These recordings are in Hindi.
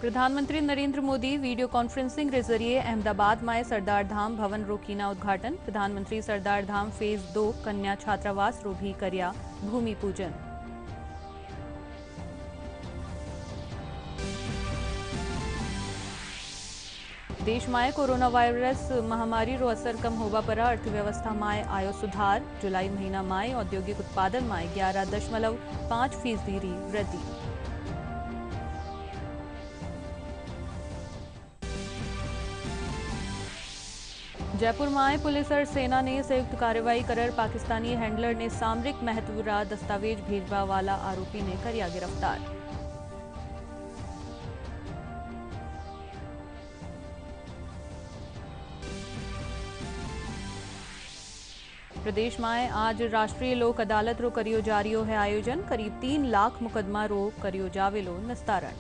प्रधानमंत्री नरेंद्र मोदी वीडियो कॉन्फ्रेंसिंग के जरिए अहमदाबाद में सरदार धाम भवन रो कीना उद्घाटन। प्रधानमंत्री सरदार धाम फेज 2 कन्या छात्रावास रो भी कर्या भूमि पूजन। देश में कोरोना वायरस महामारी रो असर कम होवा पर अर्थव्यवस्था में आयो सुधार। जुलाई महीना में औद्योगिक उत्पादन में 11.5% री वृद्धि। जयपुर में पुलिस और सेना ने संयुक्त कार्रवाई कर पाकिस्तानी हैंडलर ने सामरिक महत्व रा दस्तावेज भेजवा वाला आरोपी ने कर्या गिरफ्तार। प्रदेश में आज राष्ट्रीय लोक अदालत रो करियो जारियो है आयोजन। करीब 3 लाख मुकदमा रो करियो जावेलो निस्तारण।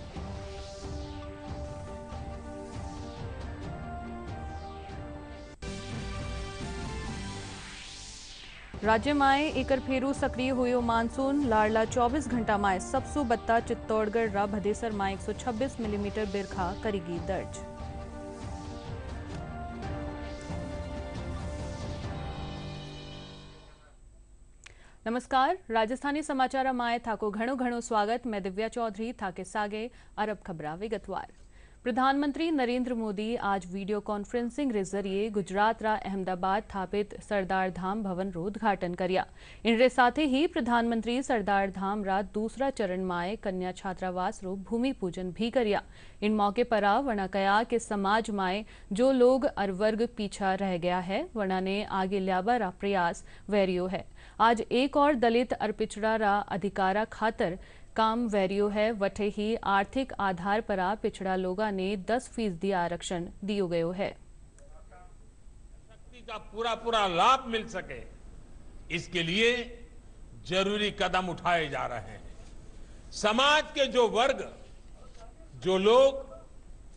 राज्य में एकर फेरू सक्रिय हुयो मानसून। लाड़ला 24 घंटा में सबसु बत्ता चित्तौड़गढ़ रा भदेसर में 126 मिलीमीटर बिरखा करीगी दर्ज। नमस्कार, राजस्थानी समाचार में थाको घणो स्वागत। मैं दिव्या चौधरी थाके सागे अरब खबरा विगतवार। प्रधानमंत्री नरेंद्र मोदी आज वीडियो कॉन्फ्रेंसिंग के जरिए गुजरात रा अहमदाबाद स्थापित सरदार धाम भवन रो उद्घाटन कर्या। इनरे साथ ही प्रधानमंत्री सरदार धाम रा दूसरा चरण में कन्या छात्रावास रो भूमि पूजन भी कर्या। इन मौके पर वना कया कि समाज में जो लोग और वर्ग पीछा रह गया है वना ने आगे ल्याबा रा प्रयास वैरियो है। आज एक और दलित और पिछड़ा रा अधिकारा खातर काम वैरियो है। वटे ही आर्थिक आधार पर पिछड़ा लोगा ने 10% आरक्षण दियो गयो है। शक्ति का पूरा लाभ मिल सके इसके लिए जरूरी कदम उठाए जा रहे हैं। समाज के जो वर्ग जो लोग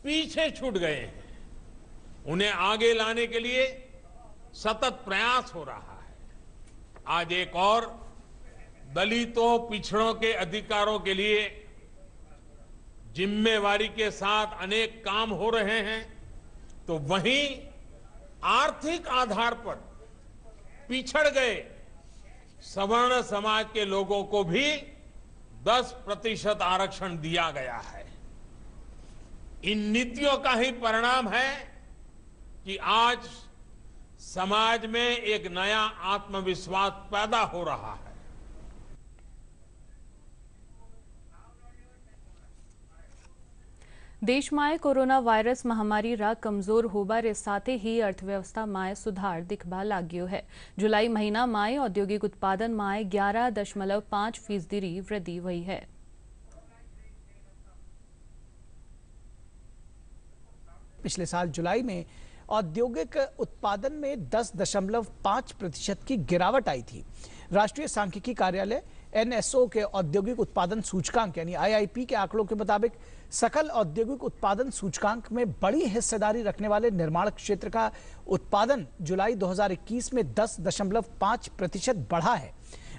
पीछे छूट गए हैं उन्हें आगे लाने के लिए सतत प्रयास हो रहा है। आज एक और दलितों पिछड़ों के अधिकारों के लिए जिम्मेवारी के साथ अनेक काम हो रहे हैं, तो वहीं आर्थिक आधार पर पिछड़ गए सवर्ण समाज के लोगों को भी 10% आरक्षण दिया गया है। इन नीतियों का ही परिणाम है कि आज समाज में एक नया आत्मविश्वास पैदा हो रहा है। देश में कोरोना वायरस महामारी रा कमजोर होबा रे साथे ही अर्थव्यवस्था में सुधार दिखबा लाग्यो है। जुलाई महीना में औद्योगिक उत्पादन में 11.5% री वृद्धि हुई है। पिछले साल जुलाई में औद्योगिक उत्पादन में 10.5% की गिरावट आई थी। राष्ट्रीय सांख्यिकी कार्यालय एनएसओ के औद्योगिक उत्पादन सूचकांक यानी आईआईपी के आंकड़ों के मुताबिक सकल औद्योगिक उत्पादन सूचकांक में बड़ी हिस्सेदारी रखने वाले निर्माण क्षेत्र का उत्पादन जुलाई 2021 में 10.5% बढ़ा है।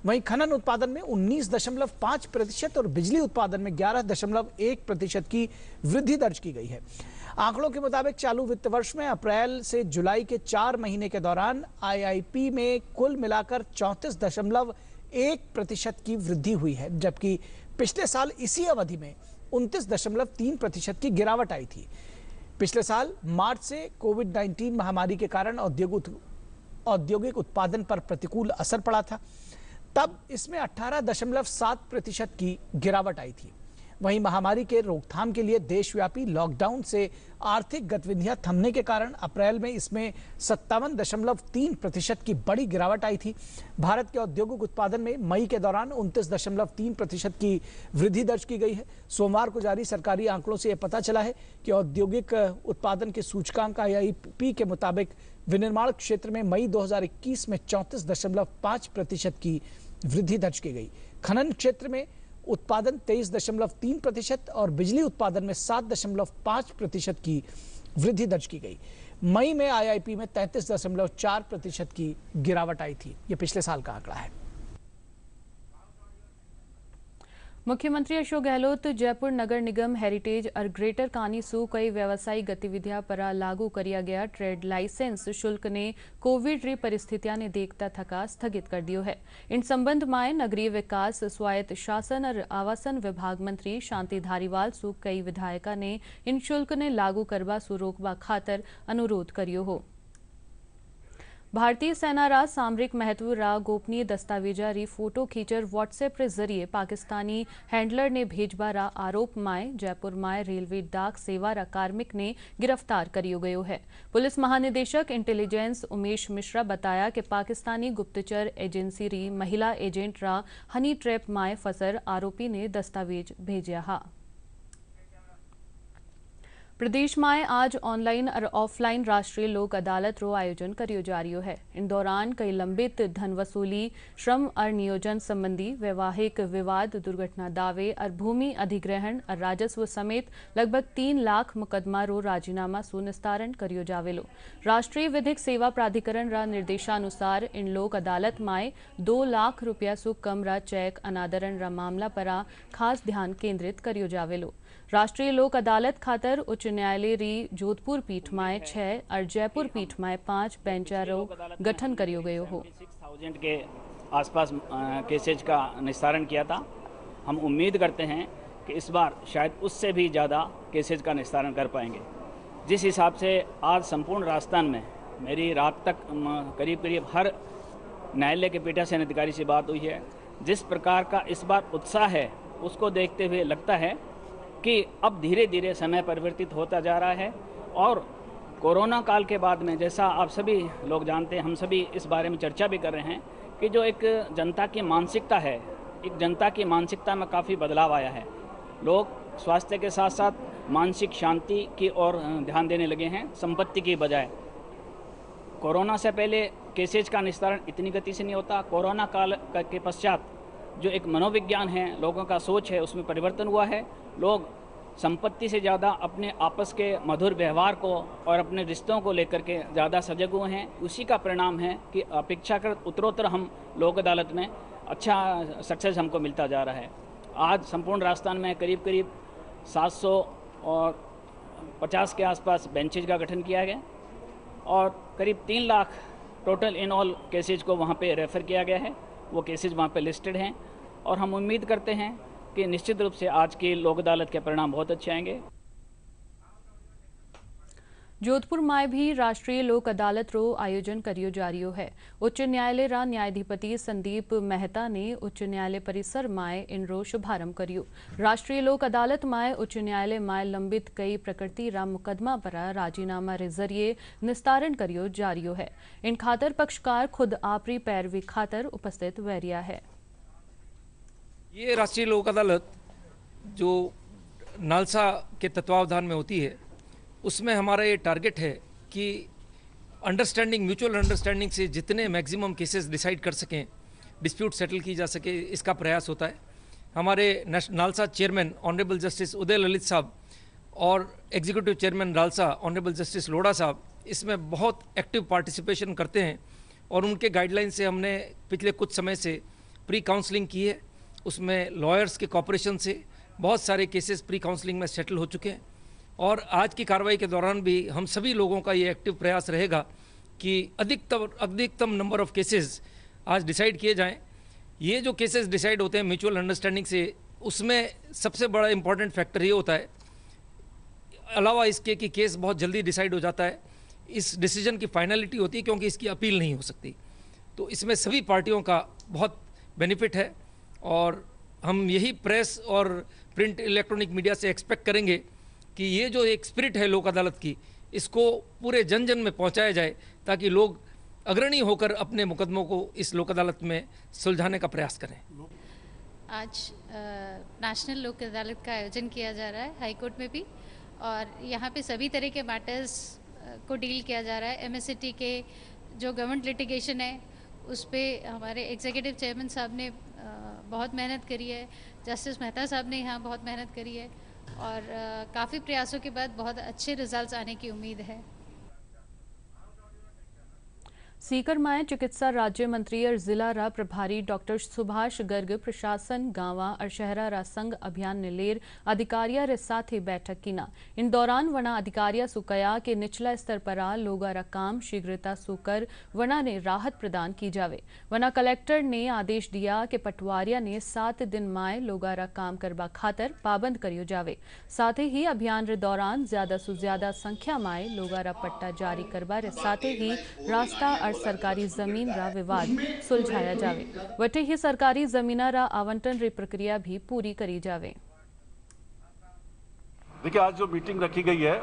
वहीं खनन उत्पादन में 19.5% और बिजली उत्पादन में 11.1% की वृद्धि दर्ज की गई है। आंकड़ों के मुताबिक चालू वित्त वर्ष में अप्रैल से जुलाई के 4 महीने के दौरान आईआईपी में कुल मिलाकर 34.1% की वृद्धि हुई है, जबकि पिछले साल इसी अवधि में 29.3% की गिरावट आई थी। पिछले साल मार्च से कोविड-19 महामारी के कारण औद्योगिक उत्पादन पर प्रतिकूल असर पड़ा था, तब इसमें 18.7% की गिरावट आई थी। वहीं महामारी के रोकथाम के लिए देशव्यापी लॉकडाउन से आर्थिक गतिविधियां थमने के कारण अप्रैल में इसमें 57.3% की बड़ी गिरावट आई थी। भारत के औद्योगिक उत्पादन में मई के दौरान 29.3% की वृद्धि दर्ज की गई है। सोमवार को जारी सरकारी आंकड़ों से यह पता चला है कि औद्योगिक उत्पादन के सूचकांक आईआईपी के मुताबिक विनिर्माण क्षेत्र में मई 2021 में 34.5% की वृद्धि दर्ज की गई। खनन क्षेत्र में उत्पादन 23.3% और बिजली उत्पादन में 7.5% की वृद्धि दर्ज की गई। मई में आईआईपी में 33.4% की गिरावट आई थी। यह पिछले साल का आंकड़ा है। मुख्यमंत्री अशोक गहलोत जयपुर नगर निगम हेरिटेज और ग्रेटर कानीसू कई व्यावसायिक गतिविधियां पर लागू किया गया ट्रेड लाइसेंस शुल्क ने कोविड री परिस्थितियां ने देखता थका स्थगित कर दियो है। इन संबंध में नगरीय विकास स्वायत्त शासन और आवासन विभाग मंत्री शांति धारीवाल सू कई विधायका ने इन शुल्क ने लागू करवा सू रोकवा खातर अनुरोध करियो हो। भारतीय सेना रा सामरिक महत्व रा गोपनीय दस्तावेजा री फोटो खींचर व्हाट्सएप के जरिए पाकिस्तानी हैंडलर ने भेजबा रा आरोप में जयपुर में रेलवे डाक सेवा रा कार्मिक ने गिरफ्तार करियो गयो है। पुलिस महानिदेशक इंटेलिजेंस उमेश मिश्रा बताया कि पाकिस्तानी गुप्तचर एजेंसी री महिला एजेंट रा हनी ट्रैप में फसर आरोपी ने दस्तावेज भेजा हा। प्रदेश में आज ऑनलाइन और ऑफलाइन राष्ट्रीय लोक अदालत रो आयोजन करियो जा रही है। इन दौरान कई लंबित धन वसूली, श्रम और नियोजन संबंधी वैवाहिक विवाद, दुर्घटना दावे और भूमि अधिग्रहण और राजस्व समेत लगभग 3 लाख मुकदमा रो राजीनामा सु निस्तारण करियो जावेलो। राष्ट्रीय विधिक सेवा प्राधिकरण रा निर्देशानुसार इन लोक अदालत में 2 लाख रुपया सु कम रा चेक अनादरण रा मामला पर खास ध्यान केंद्रित करियो जावेलो। राष्ट्रीय लोक अदालत खातर उच्च न्यायालय री जोधपुर पीठ में 6 और जयपुर पीठ में 5 बेंचा रो गठन करियो गयो हो। 6,000 के आसपास केसेज का निस्तारण किया था। हम उम्मीद करते हैं कि इस बार शायद उससे भी ज़्यादा केसेज का निस्तारण कर पाएंगे। जिस हिसाब से आज संपूर्ण राजस्थान में मेरी रात तक करीब करीब हर न्यायालय के पीठासीन अधिकारी से बात हुई है, जिस प्रकार का इस बार उत्साह है उसको देखते हुए लगता है कि अब धीरे धीरे समय परिवर्तित होता जा रहा है। और कोरोना काल के बाद में, जैसा आप सभी लोग जानते हैं, हम सभी इस बारे में चर्चा भी कर रहे हैं कि जो एक जनता की मानसिकता है, एक जनता की मानसिकता में काफ़ी बदलाव आया है। लोग स्वास्थ्य के साथ साथ मानसिक शांति की ओर ध्यान देने लगे हैं, संपत्ति की बजाय। कोरोना से पहले केसेज का निस्तारण इतनी गति से नहीं होता। कोरोना काल के पश्चात जो एक मनोविज्ञान है, लोगों का सोच है, उसमें परिवर्तन हुआ है। लोग संपत्ति से ज़्यादा अपने आपस के मधुर व्यवहार को और अपने रिश्तों को लेकर के ज़्यादा सजग हुए हैं। उसी का परिणाम है कि अपेक्षाकृत उत्तरोत्तर हम लोक अदालत में अच्छा सक्सेस हमको मिलता जा रहा है। आज संपूर्ण राजस्थान में करीब करीब 750 के आसपास बेंचेज का गठन किया गया और करीब 3 lakh total in all cases को वहाँ पे रेफ़र किया गया है। वो केसेज वहाँ पे लिस्टेड हैं और हम उम्मीद करते हैं कि निश्चित रूप से आज की लोक अदालत के परिणाम बहुत अच्छे आएंगे। जोधपुर में भी राष्ट्रीय लोक अदालत रो आयोजन करियो जा रही है। उच्च न्यायालय रा न्यायाधिपति संदीप मेहता ने उच्च न्यायालय परिसर में इनरो शुभारंभ करियो। राष्ट्रीय लोक अदालत में उच्च न्यायालय में लंबित कई प्रकृति रा मुकदमा पर राजीनामा रे जरिए निस्तारण करियो जा रही है। इन खातर पक्षकार खुद आपरी पैरवी खातर उपस्थित वैरिया है। ये राष्ट्रीय लोक अदालत जो नालसा के तत्वावधान में होती है, उसमें हमारा ये टारगेट है कि अंडरस्टैंडिंग, म्यूचुअल अंडरस्टैंडिंग से जितने मैक्सिमम केसेस डिसाइड कर सकें, डिस्प्यूट सेटल की जा सके, इसका प्रयास होता है। हमारे नालसा चेयरमैन ऑनरेबल जस्टिस उदय ललित साहब और executive chairman NALSA honourable justice Lodha साहब इसमें बहुत एक्टिव पार्टिसिपेशन करते हैं और उनके गाइडलाइन से हमने पिछले कुछ समय से प्री काउंसलिंग की है। उसमें लॉयर्स के कॉपरेशन से बहुत सारे केसेस प्री काउंसलिंग में सेटल हो चुके हैं और आज की कार्रवाई के दौरान भी हम सभी लोगों का ये एक्टिव प्रयास रहेगा कि अधिकतम नंबर ऑफ केसेस आज डिसाइड किए जाएं। ये जो केसेस डिसाइड होते हैं म्यूचुअल अंडरस्टैंडिंग से, उसमें सबसे बड़ा इंपॉर्टेंट फैक्टर ये होता है, अलावा इसके कि केस बहुत जल्दी डिसाइड हो जाता है, इस डिसीजन की फाइनलिटी होती है क्योंकि इसकी अपील नहीं हो सकती। तो इसमें सभी पार्टियों का बहुत बेनिफिट है और हम यही प्रेस और प्रिंट इलेक्ट्रॉनिक मीडिया से एक्सपेक्ट करेंगे कि ये जो एक स्पिरिट है लोक अदालत की, इसको पूरे जन जन में पहुंचाया जाए ताकि लोग अग्रणी होकर अपने मुकदमों को इस लोक अदालत में सुलझाने का प्रयास करें। आज नेशनल लोक अदालत का आयोजन किया जा रहा है हाई कोर्ट में भी, और यहाँ पे सभी तरह के मैटर्स को डील किया जा रहा है। एमएससीटी के जो गवर्नमेंट लिटिगेशन है उस पर हमारे एग्जीक्यूटिव चेयरमैन साहब ने बहुत मेहनत करी है, जस्टिस मेहता साहब ने यहाँ बहुत मेहनत करी है और काफ़ी प्रयासों के बाद बहुत अच्छे रिजल्ट्स आने की उम्मीद है। सीकर में चिकित्सा राज्य मंत्री और जिला रा प्रभारी डॉक्टर सुभाष गर्ग प्रशासन गांवा और शहरा रा संघ अभियान निलेर अधिकारिया रे साथ बैठक की ना। इन दौरान वना अधिकारिया सुकया के निचला स्तर पर लोगा रा काम शीघ्रता सुकर वना ने राहत प्रदान की जावे। वना कलेक्टर ने आदेश दिया कि पटवारिया ने 7 दिन माए लोगा रा काम करबा खातर पाबंद करियो जावे। साथ ही अभियान रे दौरान ज्यादा से ज्यादा संख्या माए लोगा रा पट्टा जारी करबा रे साथ ही रास्ता सरकारी जमीन रा विवाद सुलझाया जावे। वटे ही सरकारी जमीना रा आवंटन री प्रक्रिया भी पूरी करी जावे। देखिए, आज जो मीटिंग रखी गई है,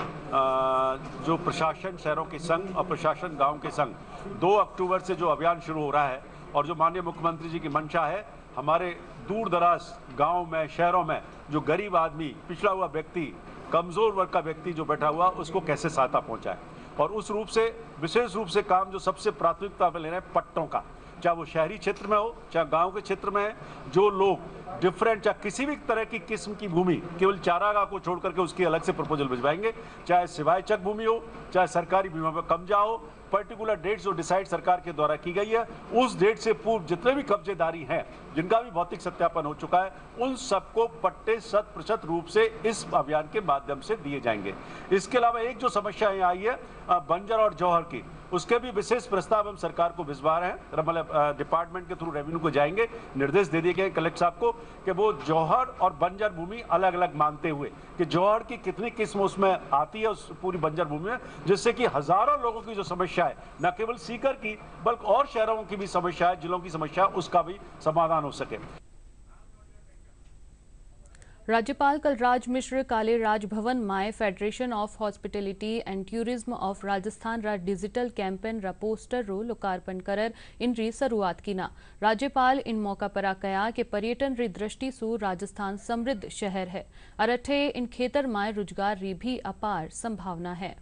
जो प्रशासन शहरों के संघ और प्रशासन गांव के संघ 2 अक्टूबर से जो अभियान शुरू हो रहा है और जो माननीय मुख्यमंत्री जी की मंशा है, हमारे दूर दराज गाँव में शहरों में जो गरीब आदमी, पिछड़ा हुआ व्यक्ति, कमजोर वर्ग का व्यक्ति जो बैठा हुआ, उसको कैसे सहायता पहुंचाए। और उस रूप से विशेष रूप से काम जो सबसे प्राथमिकता में ले रहे हैं पट्टों का, चाहे वो शहरी क्षेत्र में हो चाहे गांव के क्षेत्र में है। जो लोग डिफरेंट चाहे किसी भी तरह की किस्म की भूमि, केवल चारागाह को छोड़ करके उसकी अलग से प्रपोजल भिजवाएंगे, चाहे सिवायचक भूमि हो चाहे सरकारी भूमि पर कब्जा हो, पर्टिकुलर डेट जो डिसाइड सरकार के द्वारा की गई है, उस डेट से पूर्व जितने भी कब्जेदारी हैं जिनका भी भौतिक सत्यापन हो चुका है, उन सबको पट्टे 100% रूप से इस अभियान के माध्यम से दिए जाएंगे। इसके अलावा एक जो समस्या यहाँ आई है बंजर और जौहर की, उसके भी विशेष प्रस्ताव हम सरकार को भिजवा रहे हैं। मतलब डिपार्टमेंट के थ्रू रेवेन्यू को जाएंगे, निर्देश दे दिए गए कलेक्टर साहब को कि वो जौहर और बंजर भूमि अलग अलग मानते हुए कि जौहर की कितनी किस्म उसमें आती है उस पूरी बंजर भूमि में, जिससे कि हजारों लोगों की जो समस्या है, न केवल सीकर की बल्कि और शहरों की भी समस्या है, जिलों की समस्या है, उसका भी समाधान हो सके। राज्यपाल कलराज मिश्र काले Raj Bhavan my federation of hospitality and tourism of Rajasthan रा डिजिटल कैंपेन रा पोस्टर रो लोकार्पण कर इन री शुरुआत की ना। राज्यपाल इन मौका पर कहा कि पर्यटन री दृष्टि सु राजस्थान समृद्ध शहर है और अठे इन खेतर माय रोजगार री भी अपार संभावना है।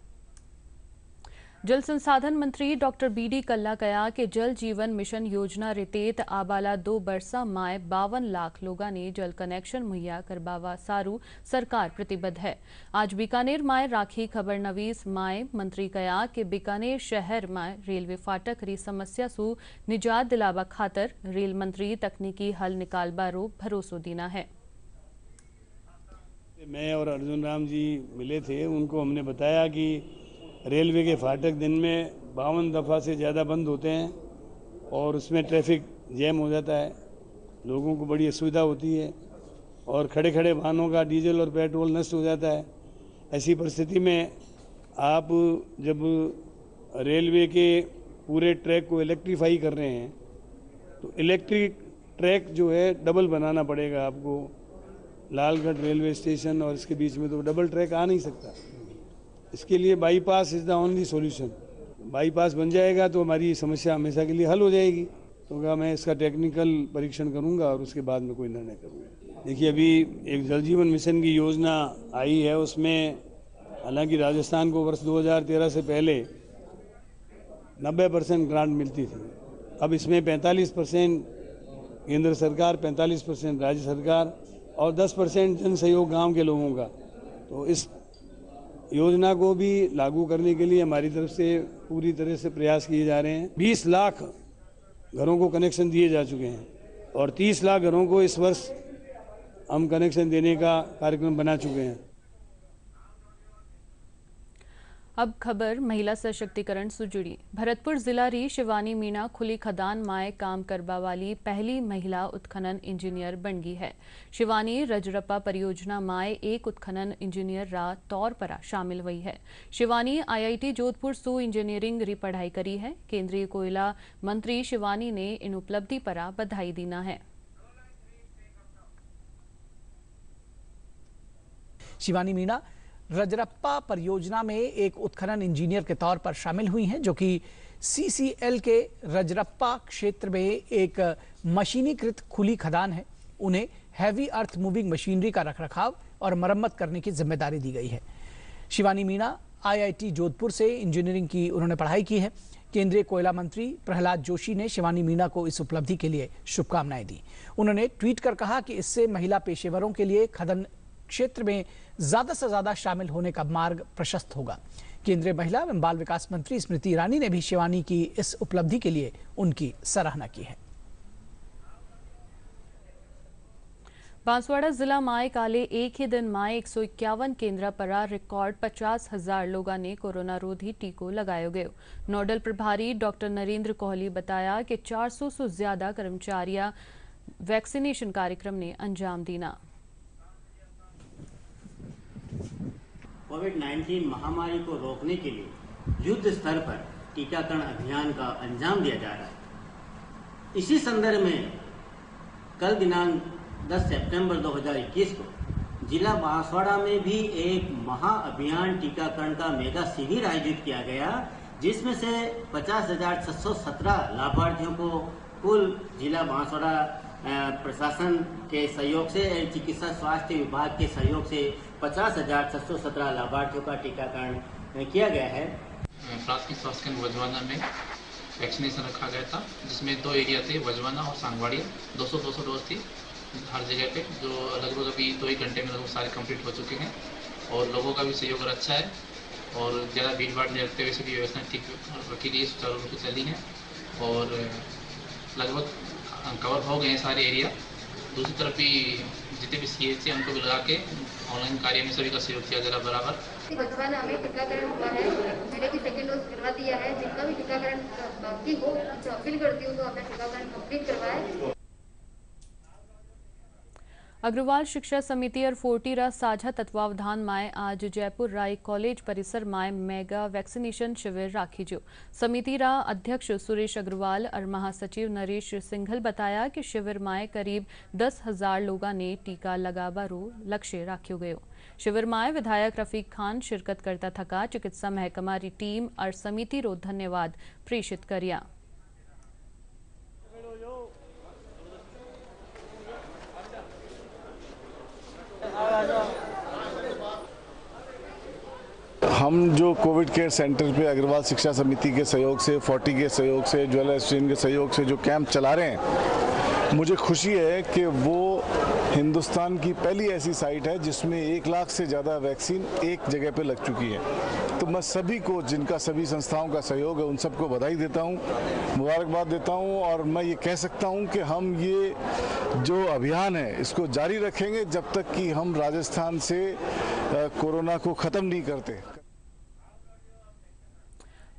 जल संसाधन मंत्री डॉक्टर बीडी कल्ला कहा कि जल जीवन मिशन योजना रे तहत आबाला 2 बरसा माय 52 लाख लोगा ने जल कनेक्शन मुहैया करवावा सारू सरकार प्रतिबद्ध है। आज बीकानेर माय राखी खबर नवीस माय मंत्री कहा कि बीकानेर शहर माय रेलवे फाटक री समस्या सु निजात दिलावा खातर रेल मंत्री तकनीकी हल निकालबा रो भरोसो दीना है। मैं और अर्जुन राम जी मिले थे, उनको हमने बताया कि रेलवे के फाटक दिन में 52 दफ़ा से ज़्यादा बंद होते हैं और उसमें ट्रैफिक जैम हो जाता है, लोगों को बड़ी असुविधा होती है और खड़े खड़े वाहनों का डीजल और पेट्रोल नष्ट हो जाता है। ऐसी परिस्थिति में आप जब रेलवे के पूरे ट्रैक को इलेक्ट्रीफाई कर रहे हैं तो इलेक्ट्रिक ट्रैक जो है डबल बनाना पड़ेगा आपको। लालगढ़ रेलवे स्टेशन और इसके बीच में तो डबल ट्रैक आ नहीं सकता। इसके लिए bypass is the only solution. Bypass बन जाएगा तो हमारी समस्या हमेशा के लिए हल हो जाएगी। तो मैं इसका टेक्निकल परीक्षण करूंगा और उसके बाद में कोई निर्णय करूंगा। देखिए, अभी एक जल जीवन मिशन की योजना आई है, उसमें हालांकि राजस्थान को वर्ष 2013 से पहले 90% ग्रांट मिलती थी। अब इसमें 45% केंद्र सरकार, 45% राज्य सरकार और 10% जन सहयोग गाँव के लोगों का। तो इस योजना को भी लागू करने के लिए हमारी तरफ से पूरी तरह से प्रयास किए जा रहे हैं। 20 लाख घरों को कनेक्शन दिए जा चुके हैं और 30 लाख घरों को इस वर्ष हम कनेक्शन देने का कार्यक्रम बना चुके हैं। अब खबर महिला सशक्तिकरण से जुड़ी। भरतपुर जिला री शिवानी मीणा खुली खदान माए काम करवा वाली पहली महिला उत्खनन इंजीनियर बन गई है। शिवानी रजरप्पा परियोजना माए एक उत्खनन इंजीनियर रा तौर पर शामिल हुई है। शिवानी IIT जोधपुर सु इंजीनियरिंग री पढ़ाई करी है। केंद्रीय कोयला मंत्री शिवानी ने इन उपलब्धि पर बधाई दीना है। शिवानी मीणा रजरप्पा परियोजना में एक उत्खनन इंजीनियर के तौर पर शामिल हुई हैं, जो कि CCL के रजरप्पा क्षेत्र में एक मशीनीकृत खुली खदान है। उन्हें हैवी अर्थ मूविंग मशीनरी का रखरखाव और मरम्मत करने की जिम्मेदारी दी गई है। शिवानी मीणा IIT जोधपुर से इंजीनियरिंग की उन्होंने पढ़ाई की है। केंद्रीय कोयला मंत्री प्रहलाद जोशी ने शिवानी मीणा को इस उपलब्धि के लिए शुभकामनाएं दी। उन्होंने ट्वीट कर कहा कि इससे महिला पेशेवरों के लिए खनन क्षेत्र में ज्यादा से ज्यादा शामिल होने का मार्ग प्रशस्त होगा। केंद्रीय महिला एवं बाल विकास मंत्री स्मृति ईरानी ने भी शिवानी की इस उपलब्धि के लिए उनकी सराहना की है। बांसवाड़ा जिला माए काले एक ही दिन माए 151 केंद्र पर रिकॉर्ड 50,000 लोगों ने कोरोना रोधी टीको लगायो गयो। नोडल प्रभारी डॉक्टर नरेंद्र कोहली बताया कि 400 से ज्यादा कर्मचारियां वैक्सीनेशन कार्यक्रम ने अंजाम दीना। कोविड-19 महामारी को रोकने के लिए युद्ध स्तर पर टीकाकरण अभियान का अंजाम दिया जा रहा है। इसी संदर्भ में कल दिनांक 10 सितंबर 2021 को जिला बांसवाड़ा में भी एक महाअभियान टीकाकरण का मेगा शिविर आयोजित किया गया, जिसमें से 50,617 लाभार्थियों को कुल जिला बांसवाड़ा प्रशासन के सहयोग से चिकित्सा स्वास्थ्य विभाग के सहयोग से 50,617 लाभार्थियों का टीकाकरण किया गया है। प्राथमिक स्वास्थ्य केंद्र वजवाना में वैक्सीनेशन रखा गया था, जिसमें 2 एरिया थे, वजवाना और सांगवाड़िया। 200 डोज थी हर जगह पे, जो लगभग अभी 2 ही घंटे में लगभग सारे कंप्लीट हो चुके हैं और लोगों का भी सहयोग अच्छा है और ज़्यादा भीड़ भाड़ नहीं रखते हुए सभी व्यवस्थाएं ठीक रखी गई, सुचारू रूप से चली हैं और लगभग कवर हो गए हैं सारे एरिया। दूसरी तरफ भी जितने भी CHC उनको भी लगा के ऑनलाइन कार्य में सभी का सहयोग किया जा रहा बराबर। बचवाना में टीकाकरण हुआ है, मेरे की सेकेंड डोज करवा दिया है। जिनका भी टीकाकरण बाकी हो, अपील करती हूँ तो अपना टीकाकरण कंप्लीट करवाएं। अग्रवाल शिक्षा समिति और फोर्टीरा साझा तत्वावधान माए आज जयपुर राय कॉलेज परिसर माए मेगा वैक्सीनेशन शिविर राखी जो। समिति रा अध्यक्ष सुरेश अग्रवाल और महासचिव नरेश सिंघल बताया कि शिविर माए करीब 10,000 लोगों ने टीका लगाबारो लक्ष्य राख्यो गयो। शिविर माए विधायक रफीक खान शिरकत करता थका चिकित्सा महकमा री टीम और समिति रो धन्यवाद प्रेषित करिया। हम जो कोविड केयर सेंटर पे अग्रवाल शिक्षा समिति के सहयोग से, 40 के सहयोग से, ज्वेलर एसोसिएशन के सहयोग से जो कैंप चला रहे हैं, मुझे खुशी है कि वो हिंदुस्तान की पहली ऐसी साइट है जिसमें 1 लाख से ज़्यादा वैक्सीन एक जगह पे लग चुकी है। तो मैं सभी को, जिनका सभी संस्थाओं का सहयोग है, उन सबको बधाई देता हूँ, मुबारकबाद देता हूँ और मैं ये कह सकता हूँ कि हम ये जो अभियान है इसको जारी रखेंगे जब तक कि हम राजस्थान से कोरोना को ख़त्म नहीं करते।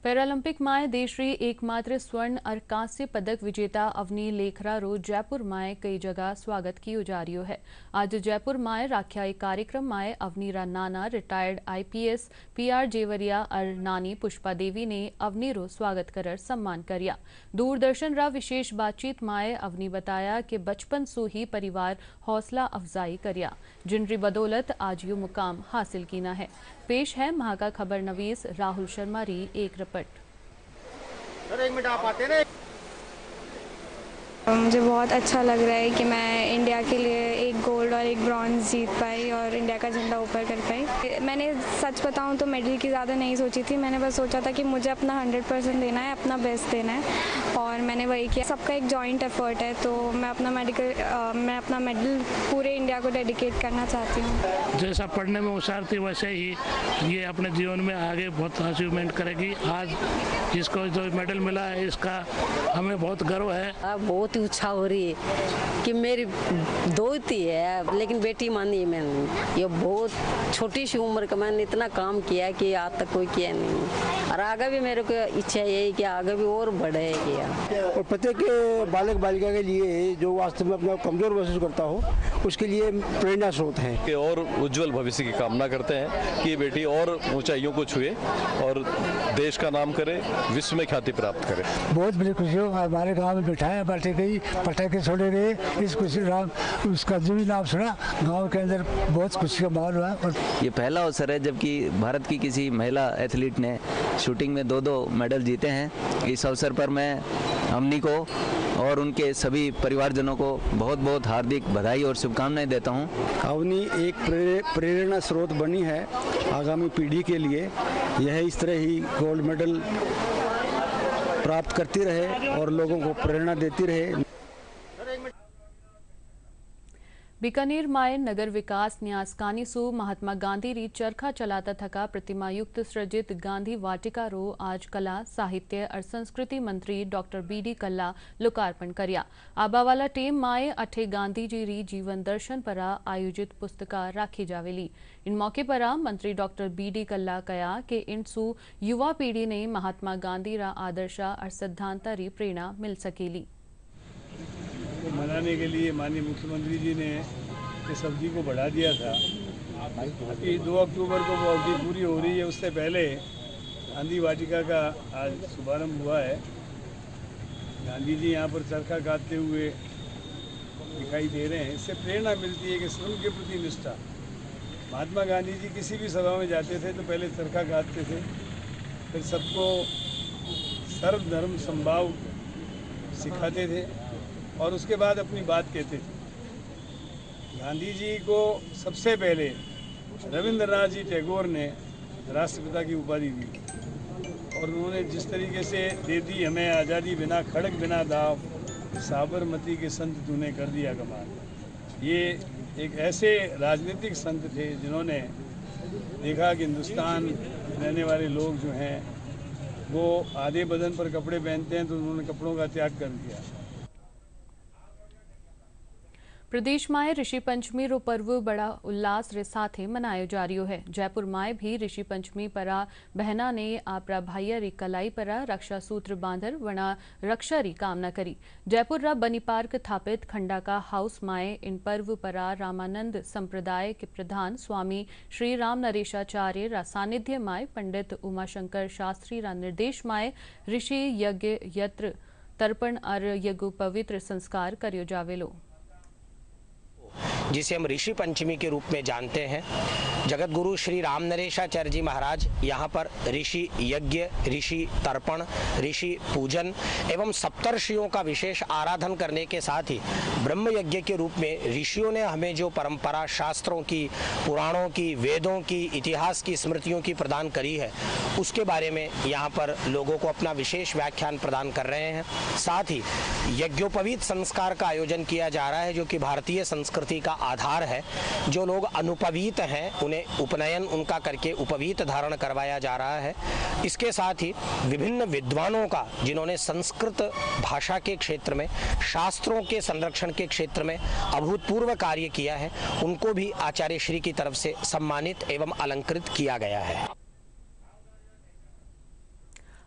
पैरालंपिक माए देश री एकमात्र स्वर्ण और कांस्य पदक विजेता अवनी लेखरा रो जयपुर माए कई जगह स्वागत कियो जा रियो है। आज जयपुर माए राख्या एक कार्यक्रम माए अवनी रा नाना रिटायर्ड IPS PR जेवरिया और नानी पुष्पा देवी ने अवनी रो स्वागत कर सम्मान करिया। दूरदर्शन रा विशेष बातचीत माए अवनी बताया कि बचपन सो ही परिवार हौसला अफजाई करिया, जिनरी बदौलत आज यो मुकाम हासिल कीना है। पेश है महाका खबर नवीस राहुल शर्मा री एक रिपोर्ट। मुझे बहुत अच्छा लग रहा है कि मैं इंडिया के लिए एक गोल्ड और एक ब्रॉन्ज जीत पाई और इंडिया का झंडा ऊपर कर पाई। मैंने सच बताऊं तो मेडल की ज़्यादा नहीं सोची थी, मैंने बस सोचा था कि मुझे अपना 100% देना है, अपना बेस्ट देना है और मैंने वही किया। सबका एक जॉइंट एफर्ट है, तो मैं अपना मेडल पूरे इंडिया को डेडिकेट करना चाहती हूँ। जैसा पढ़ने में होशियार थी वैसे ही ये अपने जीवन में आगे बहुत अचीवमेंट करेगी। आज जिसको जो मेडल मिला है इसका हमें बहुत गर्व है। बहुत इच्छा हो रही है कि मेरी दोती है लेकिन बेटी मानी मैंने। ये बहुत छोटी सी उम्र का मैंने इतना काम किया कि आज तक कोई किया नहीं और आगे भी मेरे को इच्छा यही कि आगे भी और बढ़े किया। और प्रत्येक बालक बालिका के लिए जो वास्तव में अपना कमजोर महसूस करता हो उसके लिए प्रेरणा स्रोत है कि और उज्जवल भविष्य की कामना करते हैं कि बेटी और ऊंचाइयों को छुए और देश का नाम करे, विश्व में ख्याति प्राप्त करे। बहुत बड़ी खुशी हो, हमारे गाँव में मिठाइयाँ बांटी गई, पटाखे छोड़े गए, इस खुशी राम उसका जो भी नाम सुना गांव के अंदर बहुत खुशी का माहौल हुआ। और ये पहला अवसर है जबकि भारत की किसी महिला एथलीट ने शूटिंग में 2-2 मेडल जीते हैं। इस अवसर पर मैं अवनी को और उनके सभी परिवारजनों को बहुत बहुत हार्दिक बधाई और शुभकामनाएं देता हूं। अवनी एक प्रेरणा स्रोत बनी है आगामी पीढ़ी के लिए। यह इस तरह ही गोल्ड मेडल प्राप्त करती रहे और लोगों को प्रेरणा देती रहे। बीकानेर माय नगर विकास न्यास कानीसू महात्मा गांधी री चरखा चलाता थका प्रतिमायुक्त सृजित गांधी वाटिका रो आज कला साहित्य और संस्कृति मंत्री डॉक्टर बीडी कल्ला लोकार्पण कर्या। आबावाला टेम माय अठे गांधी जी री जीवन दर्शन परा आयोजित पुस्तका राखी जावेली। इन मौके पर मंत्री डॉक्टर बीडी कल्ला कया कि इनसू युवा पीढ़ी ने महात्मा गांधी रा आदर्शा और सिद्धांता री प्रेरणा मिल सकेली। को मनाने के लिए माननीय मुख्यमंत्री जी ने इस अवधि को बढ़ा दिया था कि 2 अक्टूबर को वो अवधि पूरी हो रही है। उससे पहले गांधी वाटिका का आज शुभारंभ हुआ है। गांधी जी यहाँ पर चरखा काटते हुए दिखाई दे रहे हैं। इससे प्रेरणा मिलती है कि श्रम के प्रति निष्ठा। महात्मा गांधी जी किसी भी सभा में जाते थे तो पहले चरखा काटते थे, फिर सबको सर्वधर्म समभाव सिखाते थे और उसके बाद अपनी बात कहते थे। गांधी जी को सबसे पहले रविंद्रनाथ जी टैगोर ने राष्ट्रपिता की उपाधि दी और उन्होंने जिस तरीके से दे दी हमें आज़ादी बिना खड़क बिना दाव, साबरमती के संत तूने कर दिया कमाल। ये एक ऐसे राजनीतिक संत थे जिन्होंने देखा कि हिंदुस्तान रहने वाले लोग जो हैं वो आधे बदन पर कपड़े पहनते हैं, तो उन्होंने कपड़ों का त्याग कर दिया। प्रदेश में ऋषि पंचमी रो पर्व बड़ा उल्लास रे साथे मनायो जा रियो है। जयपुर में भी ऋषि पंचमी परा बहना ने आपरा भाइया री कलाई परा रक्षा सूत्र बांधर वना रक्षा री कामना करी। जयपुर रा बनी पार्क स्थापित खंडाका हाउस माए इन पर्व परा रामानंद संप्रदाय के प्रधान स्वामी श्री राम नरेशाचार्य रा सानिध्य माए पंडित उमाशंकर शास्त्री रा निर्देश माए ऋषि यज्ञ यत्र तर्पण और यज्ञ पवित्र संस्कार करियो जावेलो, जिसे हम ऋषि पंचमी के रूप में जानते हैं। जगत गुरु श्री राम नरेशाचार्य जी महाराज यहाँ पर ऋषि यज्ञ, ऋषि तर्पण, ऋषि पूजन एवं सप्तर्षियों का विशेष आराधन करने के साथ ही ब्रह्म यज्ञ के रूप में ऋषियों ने हमें जो परंपरा शास्त्रों की, पुराणों की, वेदों की, इतिहास की स्मृतियों की प्रदान करी है, उसके बारे में यहाँ पर लोगों को अपना विशेष व्याख्यान प्रदान कर रहे हैं। साथ ही यज्ञोपवीत संस्कार का आयोजन किया जा रहा है, जो कि भारतीय संस्कृति का आधार है। जो लोग अनुपवीत हैं उन्हें उपनयन उनका करके उपवीत धारण करवाया जा रहा है। इसके साथ ही विभिन्न विद्वानों का, जिन्होंने संस्कृत भाषा के क्षेत्र में, शास्त्रों के संरक्षण के क्षेत्र में अभूतपूर्व कार्य किया है, उनको भी आचार्य श्री की तरफ से सम्मानित एवं अलंकृत किया गया है।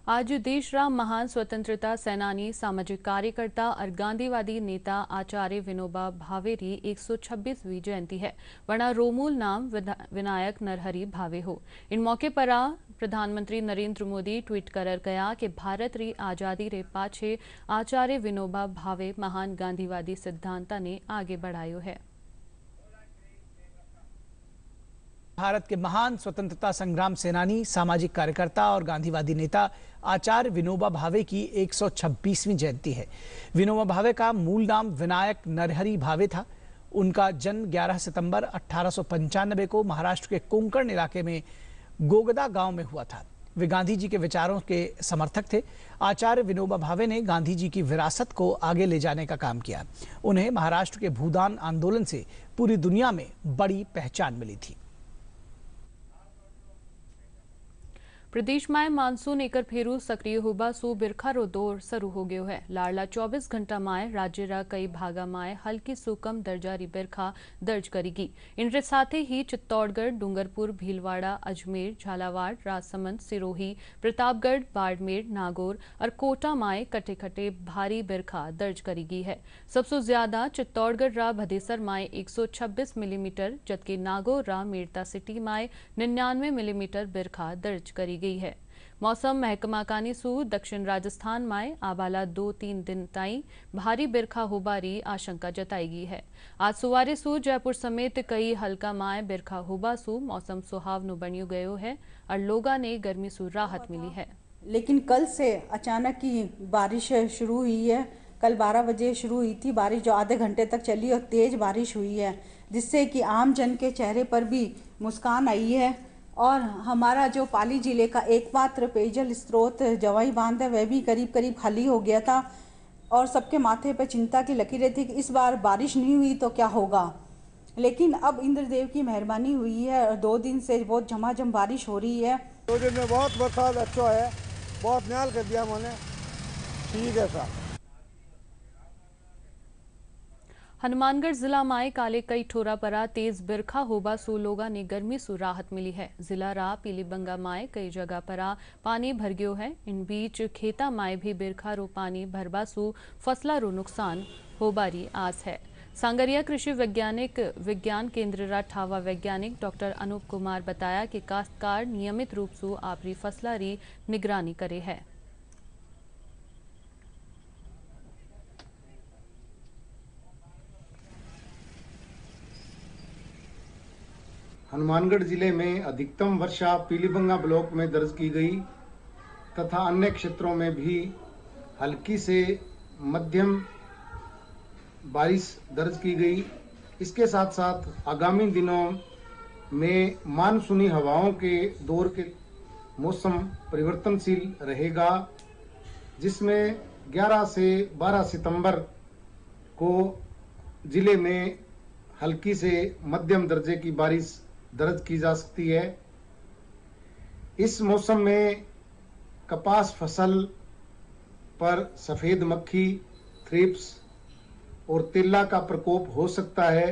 आज देश रा महान स्वतंत्रता सेनानी, सामाजिक कार्यकर्ता और गांधीवादी नेता आचार्य विनोबा भावे री 126वीं जयंती है। वरना रोमूल नाम विनायक नरहरि भावे हो। इन मौके पर प्रधानमंत्री नरेंद्र मोदी ट्वीट कर कहा कि भारत री आजादी रे पाछे आचार्य विनोबा भावे महान गांधीवादी सिद्धांता ने आगे बढ़ायो है। भारत के महान स्वतंत्रता संग्राम सेनानी, सामाजिक कार्यकर्ता और गांधीवादी नेता आचार्य विनोबा भावे की 126वीं जयंती है। विनोबा भावे का मूल नाम विनायक नरहरि भावे था। उनका जन्म 11 सितंबर 1895 को महाराष्ट्र के कोंकण इलाके में गोगदा गांव में हुआ था। वे गांधी जी के विचारों के समर्थक थे। आचार्य विनोबा भावे ने गांधी जी की विरासत को आगे ले जाने का काम किया। उन्हें महाराष्ट्र के भूदान आंदोलन से पूरी दुनिया में बड़ी पहचान मिली थी। प्रदेश में मानसून एकर फेरू सक्रिय होबा सो बिरखा रो दौर शुरू हो गयो है। लाडला 24 घंटा माए राज्य रा कई भागा माए हल्की सो कम दर्जा री बिरखा दर्ज करेगी। इनके साथ ही चित्तौड़गढ़, डूंगरपुर, भीलवाड़ा, अजमेर, झालावाड़, राजसमंद, सिरोही, प्रतापगढ़, बाड़मेर, नागौर और कोटा माए कटे कटे भारी बिरखा दर्ज करेगी है। सबसे ज्यादा चित्तौड़गढ़ रा भदेसर माए 126 मिलीमीटर, जबकि नागौर रा मेड़ता सिटी माए 99 मिलीमीटर बिरखा दर्ज करी गई है। मौसम महकमा कानीसू दक्षिण राजस्थान में आबाला 2-3 दिन ताई भारी बिरखा होबारी आशंका जताई गई है। आज सुवारे सू जयपुर समेत कई हल्का माए बिरखा होबा सू मौसम सुहावनो बनियो गयो है और लोगा ने गर्मी सू राहत मिली है। लेकिन कल से अचानक ही बारिश शुरू हुई है। कल 12 बजे शुरू हुई थी बारिश, जो आधे घंटे तक चली और तेज बारिश हुई है, जिससे कि आम जन के चेहरे पर भी मुस्कान आई है। और हमारा जो पाली जिले का एकमात्र पेयजल स्रोत जवाई बांध है, वह भी करीब करीब खाली हो गया था और सबके माथे पर चिंता की लकीरें थी कि इस बार बारिश नहीं हुई तो क्या होगा। लेकिन अब इंद्रदेव की मेहरबानी हुई है और 2 दिन से बहुत झमाझम बारिश हो रही है। 2 दिन में बहुत बरसात अच्छा है, बहुत न्याल कर दिया मैंने, ठीक है साहब। हनुमानगढ़ जिला माए काले कई ठोरा परा तेज बिरखा होबा सो लोगा ने गर्मी सु राहत मिली है। जिला रा पीलीबंगा माए कई जगह परा पानी भर गयो है। इन बीच खेता माए भी बिरखा रो पानी भरबा सु फसला रो नुकसान होबारी आस है। सांगरिया कृषि विज्ञान केंद्र रा ठावा वैज्ञानिक डॉक्टर अनूप कुमार बताया कि काश्तकार नियमित रूप से आपरी फसला री निगरानी करे है। हनुमानगढ़ जिले में अधिकतम वर्षा पीलीबंगा ब्लॉक में दर्ज की गई तथा अन्य क्षेत्रों में भी हल्की से मध्यम बारिश दर्ज की गई। इसके साथ साथ आगामी दिनों में मानसूनी हवाओं के दौर के मौसम परिवर्तनशील रहेगा, जिसमें 11 से 12 सितंबर को जिले में हल्की से मध्यम दर्जे की बारिश दर्ज की जा सकती है। इस मौसम में कपास फसल पर सफ़ेद मक्खी, थ्रिप्स और तिल्ला का प्रकोप हो सकता है।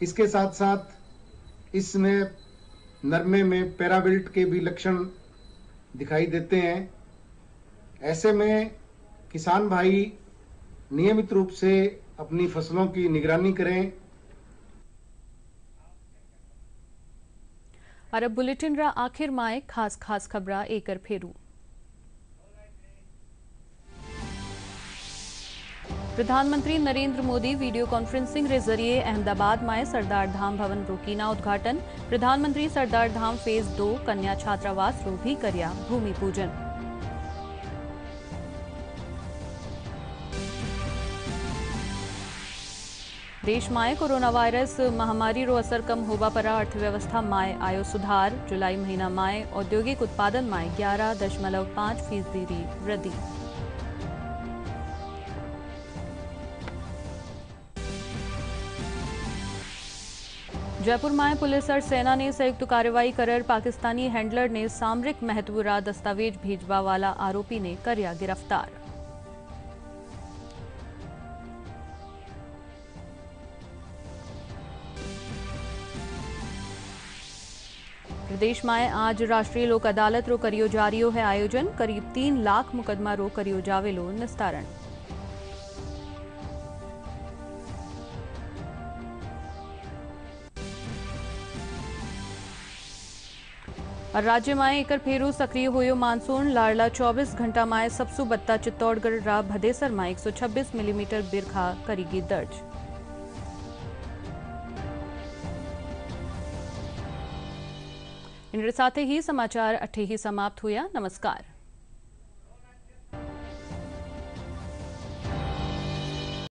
इसके साथ साथ इसमें नरमे में पैराविल्ट के भी लक्षण दिखाई देते हैं। ऐसे में किसान भाई नियमित रूप से अपनी फसलों की निगरानी करें। अरब बुलेटिन रा आखिर माए खास खबरा एकर फेरू। प्रधानमंत्री नरेंद्र मोदी वीडियो कॉन्फ्रेंसिंग रे जरिए अहमदाबाद माए सरदार धाम भवन रोकीना उद्घाटन। प्रधानमंत्री सरदार धाम फेज 2 कन्या छात्रावास रो भी करिया भूमि पूजन। देश माए कोरोना वायरस महामारी रो असर कम होबा पर अर्थव्यवस्था माए आयो सुधार। जुलाई महीना माए औद्योगिक उत्पादन माए 11.5% री वृद्धि। जयपुर माए पुलिस और सेना ने संयुक्त कार्रवाई कर पाकिस्तानी हैंडलर ने सामरिक महत्व रा दस्तावेज भेजवा वाला आरोपी ने करया गिरफ्तार। प्रदेश में आज राष्ट्रीय लोक अदालत रो करियो जारियो है आयोजन। करीब 3 लाख मुकदमा रो करियो जावेलो निस्तारण। और राज्य में एकर फेरू सक्रिय होयो मानसून। लाड़ला 24 घंटा में सबसु बत्ता चित्तौड़गढ़ रा भदेसर में 126 मिलीमीटर बिरखा करीगी दर्ज। इनके साथ ही समाचार अठे ही समाप्त हुआ। नमस्कार।